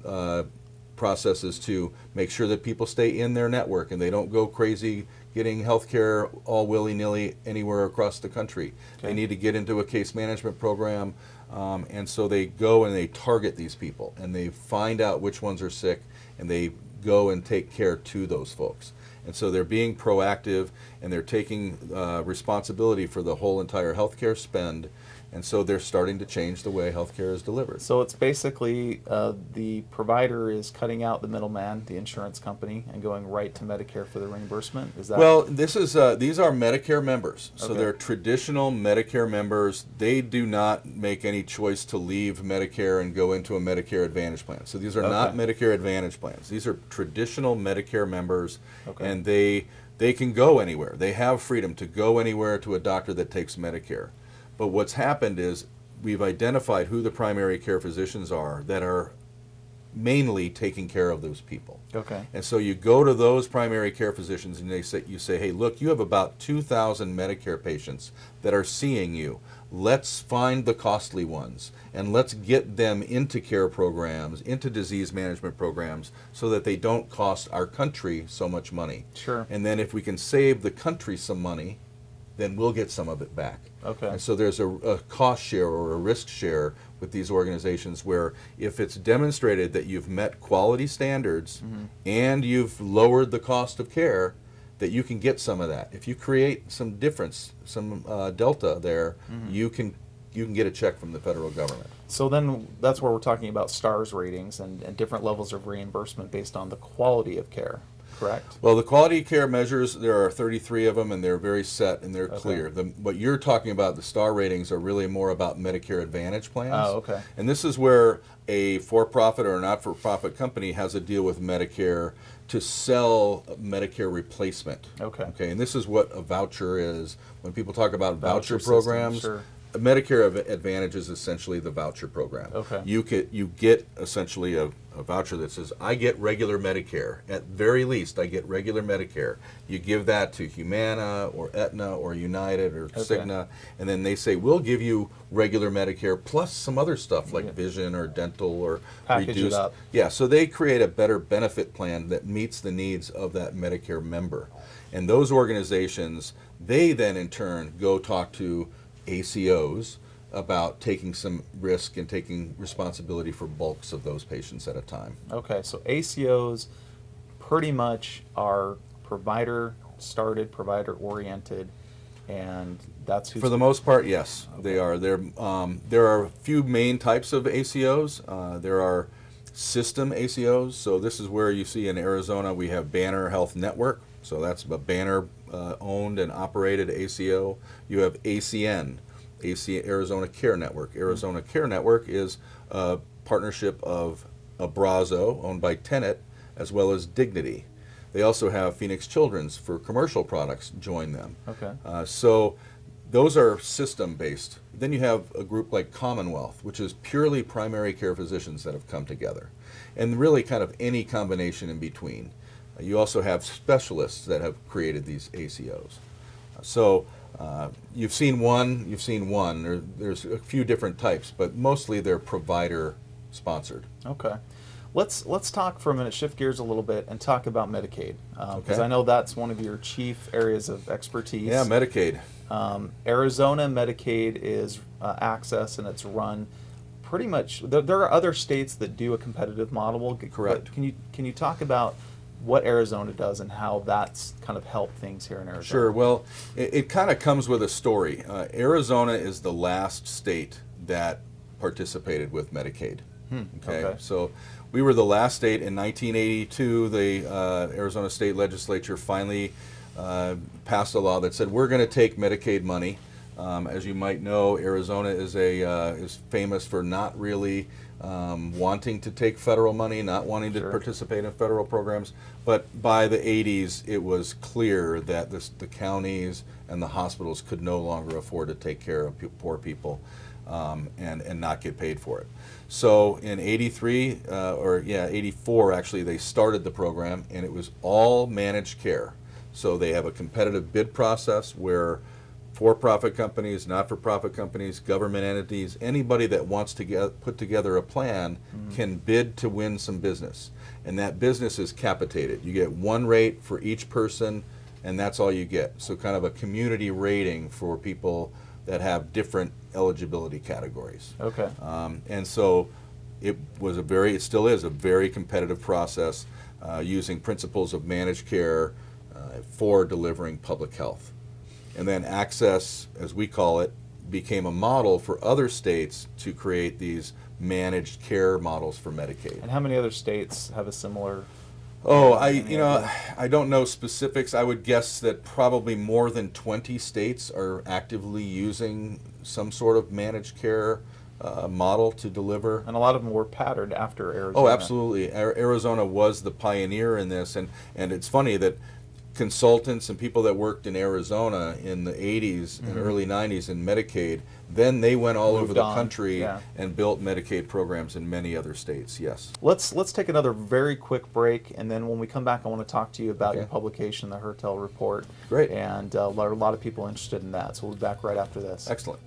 processes to make sure that people stay in their network and they don't go crazy getting health care all willy-nilly anywhere across the country. Okay. They need to get into a case management program, and so they go and they target these people and they find out which ones are sick and they go and take care to those folks. And so they're being proactive and they're taking responsibility for the whole entire healthcare spend. And so they're starting to change the way healthcare is delivered. So it's basically the provider is cutting out the middleman, the insurance company, and going right to Medicare for the reimbursement. Is that Well, this is these are Medicare members, so Okay. they're traditional Medicare members. They do not make any choice to leave Medicare and go into a Medicare Advantage plan. So these are not Okay. Medicare Advantage plans. These are traditional Medicare members, Okay. and they can go anywhere. They have freedom to go anywhere to a doctor that takes Medicare. But what's happened is we've identified who the primary care physicians are that are mainly taking care of those people. Okay. And so you go to those primary care physicians and you say, hey, look, you have about 2,000 Medicare patients that are seeing you. Let's find the costly ones and let's get them into care programs, into disease management programs, so that they don't cost our country so much money. Sure. And then if we can save the country some money, then we'll get some of it back. Okay. And so there's a cost share or a risk share with these organizations where if it's demonstrated that you've met quality standards and you've lowered the cost of care, that you can get some of that. If you create some difference, some delta there, you can get a check from the federal government. So then that's where we're talking about STARS ratings and different levels of reimbursement based on the quality of care, correct? Well, the quality of care measures, there are 33 of them, and they're very set and they're clear. What you're talking about, the STAR ratings, are really more about Medicare Advantage plans. Oh, okay. And this is where a for-profit or a not-for-profit company has a deal with Medicare to sell Medicare replacement. Okay. And this is what a voucher is. When people talk about voucher system, programs, sure. Medicare Advantage is essentially the voucher program. Okay. You get essentially a voucher that says, I get regular Medicare. At very least, I get regular Medicare. You give that to Humana or Aetna or United or Cigna, and then they say, we'll give you regular Medicare plus some other stuff like vision or dental or Package reduced. it up. Yeah, so they create a better benefit plan that meets the needs of that Medicare member. And those organizations, they then in turn go talk to ACOs about taking some risk and taking responsibility for bulks of those patients at a time. Okay, so ACOs pretty much are provider-started, provider-oriented, and that's who's... For the most part, yes, they are. There are a few main types of ACOs. There are system ACOs, so this is where you see in Arizona we have Banner Health Network, so that's a Banner owned and operated ACO. You have ACN, Arizona Care Network. Arizona Care Network is a partnership of Abrazo, owned by Tenet, as well as Dignity. They also have Phoenix Children's for commercial products join them. Okay. So those are system-based. Then you have a group like Commonwealth, which is purely primary care physicians that have come together, and really kind of any combination in between. You also have specialists that have created these ACOs. So you've seen one. There's a few different types, but mostly they're provider sponsored. Okay. Let's talk for a minute, shift gears a little bit, and talk about Medicaid, because Okay. I know that's one of your chief areas of expertise. Yeah, Medicaid. Arizona Medicaid is access, and it's run pretty much. There are other states that do a competitive model. Correct. But can you talk about what Arizona does and how that's kind of helped things here in Arizona? Sure. Well, it kind of comes with a story. Arizona is the last state that participated with Medicaid. Okay. So we were the last state in 1982. The Arizona State Legislature finally passed a law that said we're going to take Medicaid money. As you might know, Arizona is famous for not really wanting to take federal money, not wanting to participate in federal programs. But by the 80s, it was clear that the counties and the hospitals could no longer afford to take care of poor people and not get paid for it. So in 84 actually, they started the program, and it was all managed care. So they have a competitive bid process where for-profit companies, not-for-profit companies, government entities, anybody that wants to put together a plan can bid to win some business. And that business is capitated. You get one rate for each person, and that's all you get. So kind of a community rating for people that have different eligibility categories. Okay. And so it still is a very competitive process using principles of managed care for delivering public health. And then access, as we call it, became a model for other states to create these managed care models for Medicaid. And how many other states have a similar? Oh, I don't know specifics. I would guess that probably more than 20 states are actively using some sort of managed care model to deliver. And a lot of them were patterned after Arizona. Oh, absolutely. Arizona was the pioneer in this, and it's funny that consultants and people that worked in Arizona in the 80s and early 90s in Medicaid, then they went all over the country and built Medicaid programs in many other states, yes. Let's take another very quick break, and then when we come back, I want to talk to you about your publication, the Hertel Report. Great. And a lot of people interested in that, so we'll be back right after this. Excellent.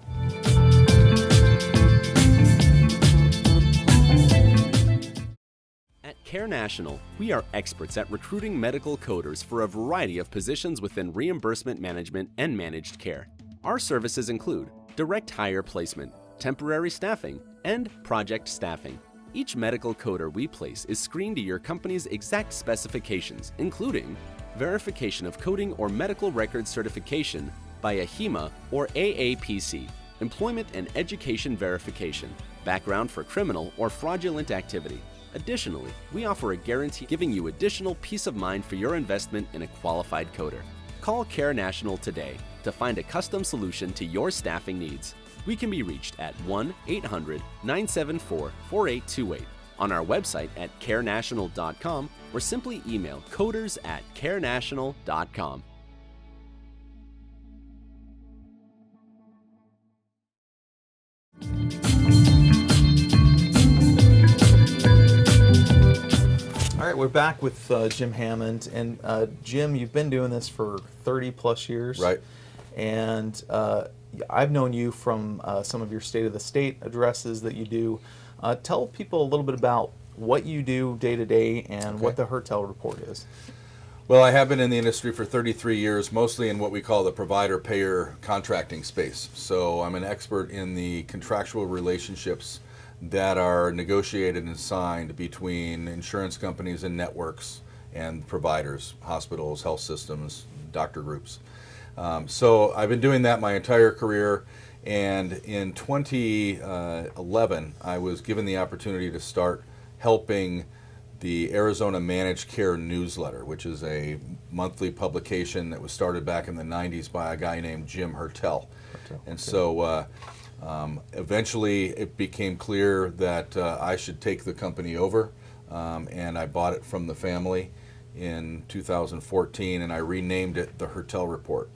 At CareNational, we are experts at recruiting medical coders for a variety of positions within reimbursement management and managed care. Our services include direct hire placement, temporary staffing, and project staffing. Each medical coder we place is screened to your company's exact specifications, including verification of coding or medical record certification by a HEMA or AAPC, employment and education verification, background for criminal or fraudulent activity. Additionally, we offer a guarantee giving you additional peace of mind for your investment in a qualified coder. Call CareNational today to find a custom solution to your staffing needs. We can be reached at 1-800-974-4828, on our website at carenational.com, or simply email coders@carenational.com. All right, we're back with Jim Hammond. And Jim, you've been doing this for 30 plus years. Right. And I've known you from some of your State of the State addresses that you do. Tell people a little bit about what you do day to day and what the Hertel report is. Well, I have been in the industry for 33 years, mostly in what we call the provider-payer contracting space. So I'm an expert in the contractual relationships that are negotiated and signed between insurance companies and networks and providers, hospitals, health systems, doctor groups. So I've been doing that my entire career, and in 2011 I was given the opportunity to start helping the Arizona Managed Care newsletter, which is a monthly publication that was started back in the 90s by a guy named Jim Hertel. And so eventually it became clear that I should take the company over, and I bought it from the family in 2014, and I renamed it the Hertel Report.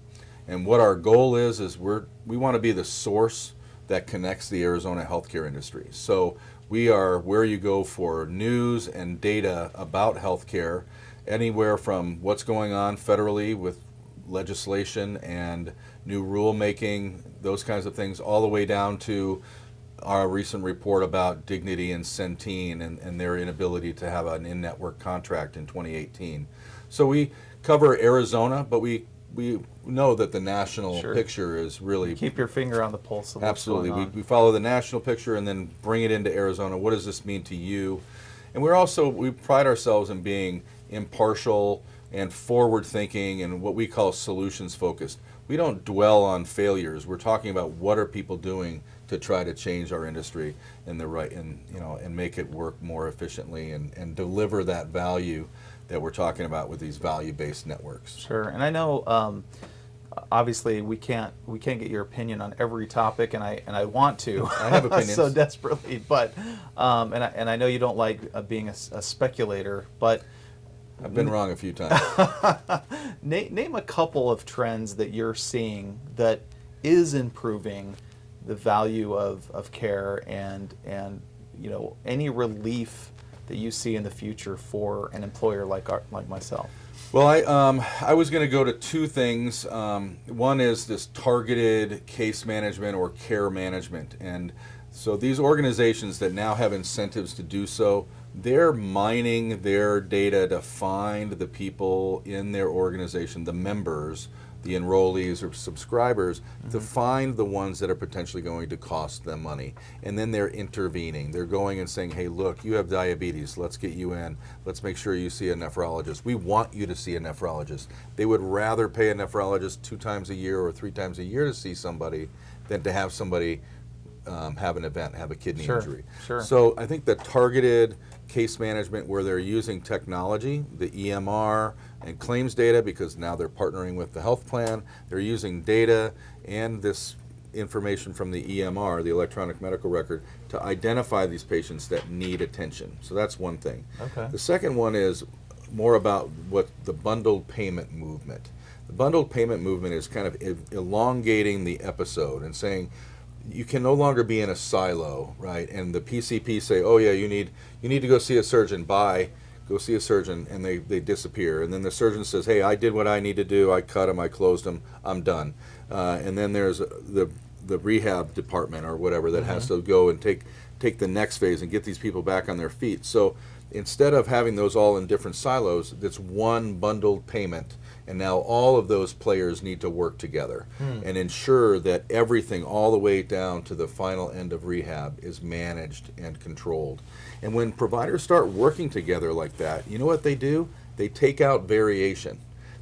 And what our goal is we want to be the source that connects the Arizona healthcare industry. So we are where you go for news and data about healthcare, anywhere from what's going on federally with legislation and new rulemaking, those kinds of things, all the way down to our recent report about Dignity and Centene and their inability to have an in-network contract in 2018. So we cover Arizona, but we know that the national picture is really... Keep your finger on the pulse of what's Absolutely. going on. We follow the national picture and then bring it into Arizona. What does this mean to you? And we pride ourselves in being impartial and forward-thinking and what we call solutions-focused. We don't dwell on failures. We're talking about what are people doing to try to change our industry and make it work more efficiently and deliver that value that we're talking about with these value-based networks. Sure, and I know obviously we can't get your opinion on every topic, and I want to. I have opinions so desperately, but and I know you don't like being a speculator, but I've been wrong a few times. Name a couple of trends that you're seeing that is improving the value of care and any relief that you see in the future for an employer like myself. Well, I was going to go to two things. One is this targeted case management or care management. And so these organizations that now have incentives to do so, they're mining their data to find the people in their organization, the members, the enrollees or subscribers, to find the ones that are potentially going to cost them money. And then they're intervening. They're going and saying, hey, look, you have diabetes. Let's get you in. Let's make sure you see a nephrologist. We want you to see a nephrologist. They would rather pay a nephrologist 2 times a year or 3 times a year to see somebody than to have somebody have an event, have a kidney injury. Sure. So I think the targeted case management where they're using technology, the EMR and claims data, because now they're partnering with the health plan, they're using data and this information from the EMR, the electronic medical record, to identify these patients that need attention. So that's one thing. Okay. The second one is more about what the bundled payment movement. The bundled payment movement is kind of elongating the episode and saying, you can no longer be in a silo, right? And the PCP say, oh yeah, you need to go see a surgeon, go see a surgeon, and they disappear. And then the surgeon says, hey, I did what I need to do, I cut them, I closed them, I'm done. And then there's the rehab department or whatever that has to go and take the next phase and get these people back on their feet. So instead of having those all in different silos, it's one bundled payment. And now all of those players need to work together and ensure that everything all the way down to the final end of rehab is managed and controlled. And when providers start working together like that, you know what they do? They take out variation.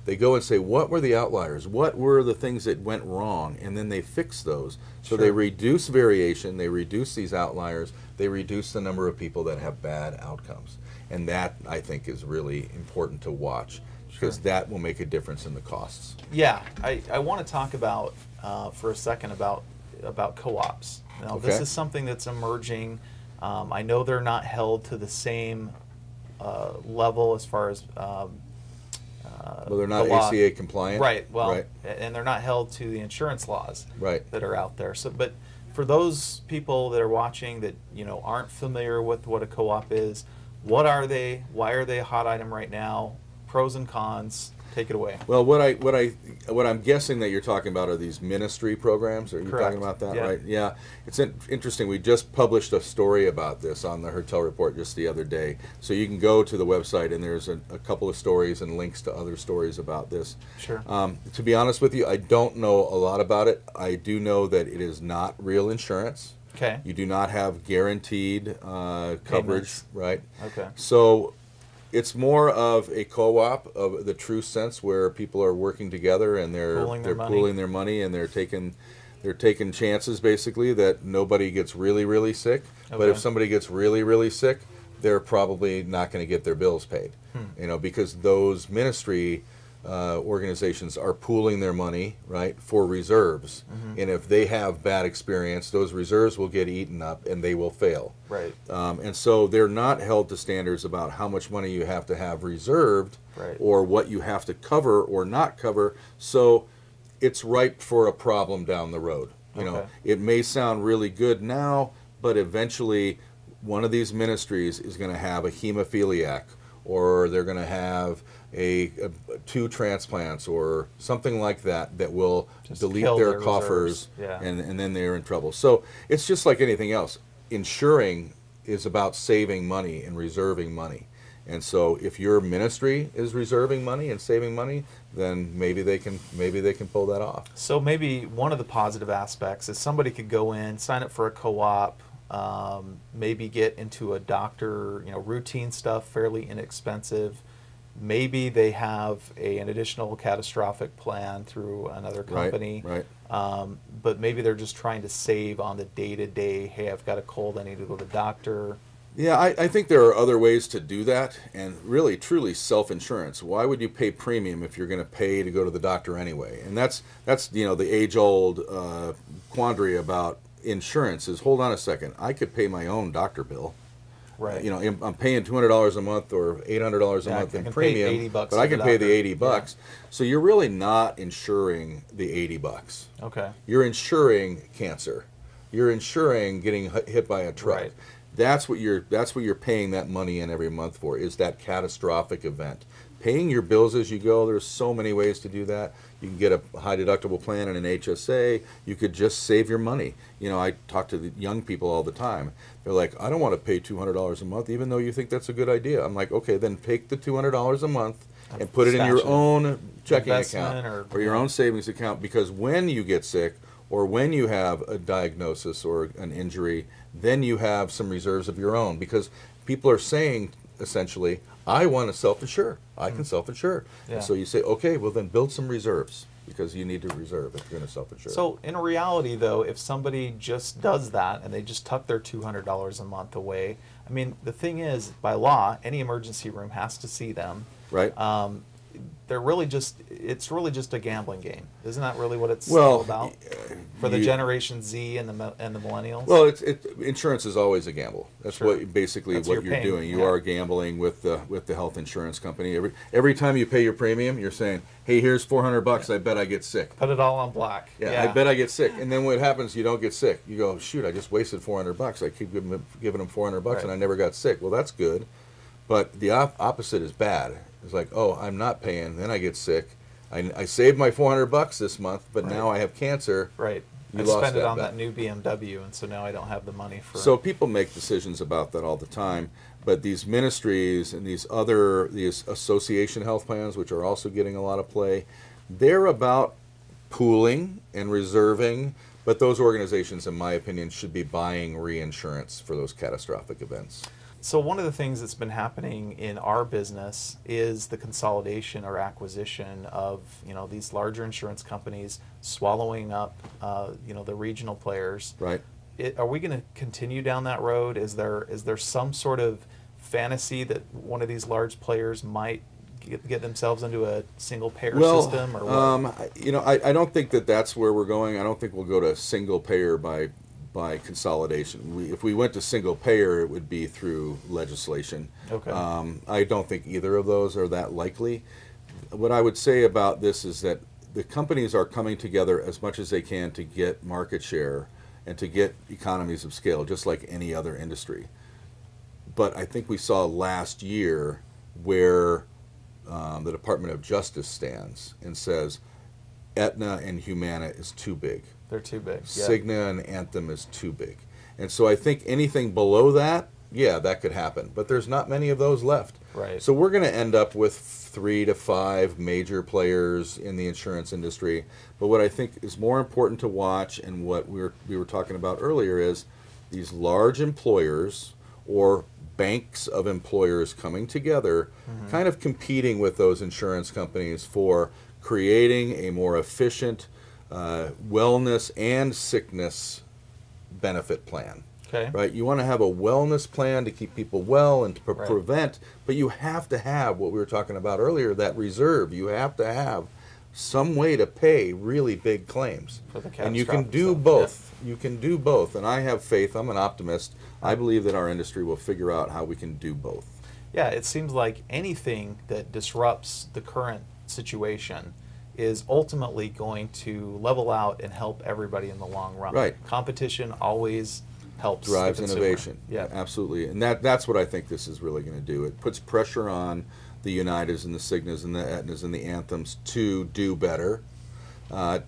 They go and say, what were the outliers? What were the things that went wrong? And then they fix those. So they reduce variation, they reduce these outliers, they reduce the number of people that have bad outcomes. And that, I think, is really important to watch, because that will make a difference in the costs. Yeah, I want to talk about for a second about co-ops. Now, this is something that's emerging. I know they're not held to the same level as far as Well, they're not the law. ACA compliant. Right. Well, Right. and they're not held to the insurance laws Right. that are out there. So, but for those people that are watching that aren't familiar with what a co-op is, what are they? Why are they a hot item right now? Pros and cons. Take it away. Well, what I'm guessing that you're talking about are these ministry programs. Are you Correct. talking about that, Yeah. right? Yeah. It's interesting. We just published a story about this on the Hertel report just the other day. So you can go to the website, and there's a couple of stories and links to other stories about this. Sure. To be honest with you, I don't know a lot about it. I do know that it is not real insurance. Okay. You do not have guaranteed coverage, Payments. right? Okay. So it's more of a co-op of the true sense, where people are working together and they're Pooling their money. pooling their money, and they're taking chances, basically, that nobody gets really, really sick. But if Okay. somebody gets really, really sick, they're probably not going to get their bills paid. Because those ministry organizations are pooling their money, right, for reserves. And if they have bad experience, those reserves will get eaten up and they will fail. Right. And so they're not held to standards about how much money you have to have reserved, Right. or what you have to cover or not cover. So it's ripe for a problem down the road. Okay. It may sound really good now, but eventually one of these ministries is going to have a hemophiliac, or they're going to have a 2 transplants or something like that will Just delete kill their their coffers, reserves. Yeah. and then they're in trouble. So it's just like anything else. Insuring is about saving money and reserving money. And so if your ministry is reserving money and saving money, then maybe they can pull that off. So maybe one of the positive aspects is somebody could go in, sign up for a co-op, maybe get into a doctor, routine stuff, fairly inexpensive. Maybe they have an additional catastrophic plan through another company. Right. But maybe they're just trying to save on the day-to-day, hey, I've got a cold, I need to go to the doctor. Yeah, I think there are other ways to do that, and really, truly self-insurance. Why would you pay premium if you're going to pay to go to the doctor anyway? And that's the age-old quandary about insurance is, hold on a second, I could pay my own doctor bill. Right. I'm paying $200 a month or $800 a Yeah, month I in can pay premium, $80 but to I the can pay the doctor. $80. So you're really not insuring the $80. Okay. You're insuring cancer. You're insuring getting hit by a truck. Right. That's what you're paying that money in every month for, is that catastrophic event. Paying your bills as you go, there's so many ways to do that. You can get a high deductible plan and an HSA. You could just save your money. I talk to the young people all the time. They're like, I don't want to pay $200 a month, even though you think that's a good idea. I'm like, okay, then take the $200 a month and put it in your Stash it. own checking Investment account or your own savings account, because when you get sick or when you have a diagnosis or an injury, then you have some reserves of your own, because people are saying, essentially, I want to self-insure. I can self-insure. Yeah. And so you say, okay, well then build some reserves, because you need to reserve if you're going to self-insure. So in reality, though, if somebody just does that and they just tuck their $200 a month away, I mean, the thing is, by law, any emergency room has to see them. Right. It's really just a gambling game. Isn't that really what it's Well, all about? For the Generation Z and the millennials? Well, insurance is always a gamble. That's Sure. That's what what you're you're paying, doing. You yeah. are gambling with the health insurance company. Every time you pay your premium, you're saying, "Hey, here's $400. I bet I get sick." Put it all on black. Yeah, I bet I get sick. And then what happens? You don't get sick. You go, "Shoot, I just wasted $400. I keep giving them $400, Right. and I never got sick." Well, that's good, but the opposite is bad. It's like, "Oh, I'm not paying. Then I get sick. I saved my $400 this month, but now I have cancer." Right. You I lost spent it that on bet. that new BMW, and so now I don't have the money for So people make decisions about that all the time, but these ministries and these association health plans, which are also getting a lot of play, they're about pooling and reserving, but those organizations, in my opinion, should be buying reinsurance for those catastrophic events. So one of the things that's been happening in our business is the consolidation or acquisition of, these larger insurance companies swallowing up, the regional players. Right. Are we going to continue down that road? Is there some sort of fantasy that one of these large players might get themselves into a single payer system? Or what? I don't think that's where we're going. I don't think we'll go to single payer by consolidation. If we went to single payer, it would be through legislation. Okay. I don't think either of those are that likely. What I would say about this is that the companies are coming together as much as they can to get market share and to get economies of scale, just like any other industry. But I think we saw last year where the Department of Justice stands and says Aetna and Humana is too big. They're too big. Yeah. Cigna and Anthem is too big. And so I think anything below that, yeah, that could happen. But there's not many of those left. Right. So we're going to end up with 3 to 5 major players in the insurance industry. But what I think is more important to watch, and what we were talking about earlier, is these large employers or banks of employers coming together, kind of competing with those insurance companies for creating a more efficient wellness and sickness benefit plan. Okay. Right? You want to have a wellness plan to keep people well and to Right. prevent, but you have to have what we were talking about earlier, that reserve. You have to have some way to pay really big claims. For the And you can catastrophic do stuff. both. You can do both. And I have faith. I'm an optimist. I believe that our industry will figure out how we can do both. Yeah, it seems like anything that disrupts the current situation is ultimately going to level out and help everybody in the long run. Right. Competition always helps the Drives consumer. innovation. Yeah. Absolutely. And that's what I think this is really going to do. It puts pressure on the Uniteds and the Cignas and the Aetnas and the Anthems to do better,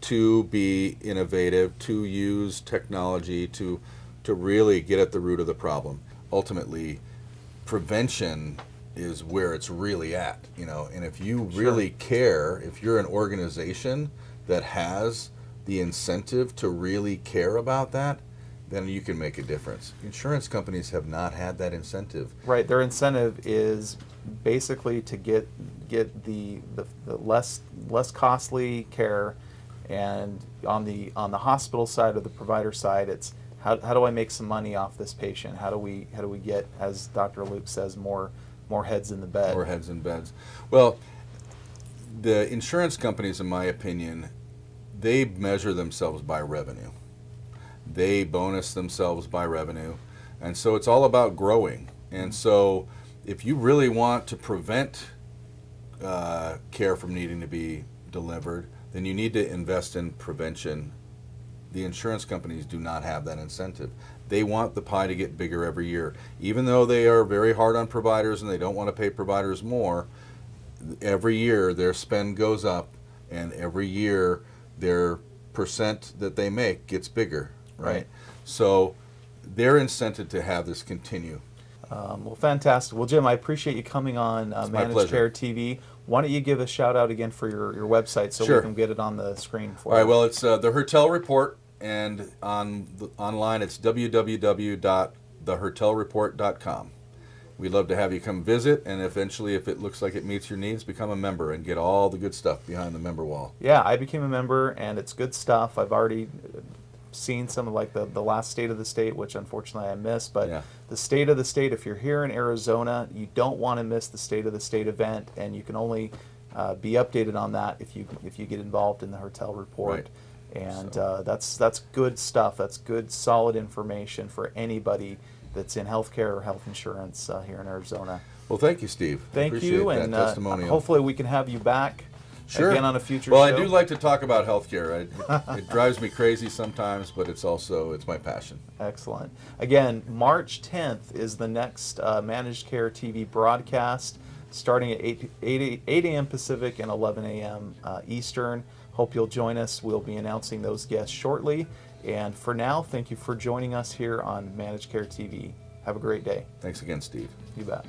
to be innovative, to use technology to really get at the root of the problem. Ultimately, prevention is where it's really at, and if you really care, if you're an organization that has the incentive to really care about that, then you can make a difference. Insurance companies have not had that incentive. Right. Their incentive is basically to get the less costly care, and on the hospital side or the provider side, it's how do I make some money off this patient? How do we get, as Dr. Luke says, more heads in the bed? More heads in beds. Well, the insurance companies, in my opinion, they measure themselves by revenue. They bonus themselves by revenue. And so it's all about growing. And so if you really want to prevent care from needing to be delivered, then you need to invest in prevention. The insurance companies do not have that incentive. They want the pie to get bigger every year. Even though they are very hard on providers and they don't want to pay providers more, every year their spend goes up, and every year their percent that they make gets bigger, right? So they're incented to have this continue. Well, fantastic. Well, Jim, I appreciate you coming on my Managed pleasure. Care TV. Why don't you give a shout out again for your website so Sure. we can get it on the screen for All right, you? well, it's the Hertel Report, and online it's www.thehertelreport.com. We'd love to have you come visit, and eventually, if it looks like it meets your needs, become a member and get all the good stuff behind the member wall. Yeah, I became a member, and it's good stuff. I've already seen some of like the last State of the State, which unfortunately I missed. But Yeah. the State of the State, if you're here in Arizona, you don't want to miss the State of the State event, and you can only be updated on that if you get involved in the Hertel Report. Right. And that's good stuff. That's good, solid information for anybody that's in healthcare or health insurance here in Arizona. Well, thank you, Steve. Thank Appreciate you, that and testimonial. hopefully we can have you back Sure. again on a future Well, show. I do like to talk about healthcare. It drives me crazy sometimes, but it's my passion. Excellent. Again, March 10th is the next Managed Care TV broadcast, starting at 8 a.m. Pacific and 11 a.m. Eastern. Hope you'll join us. We'll be announcing those guests shortly. And for now, thank you for joining us here on Managed Care TV. Have a great day. Thanks again, Steve. You bet.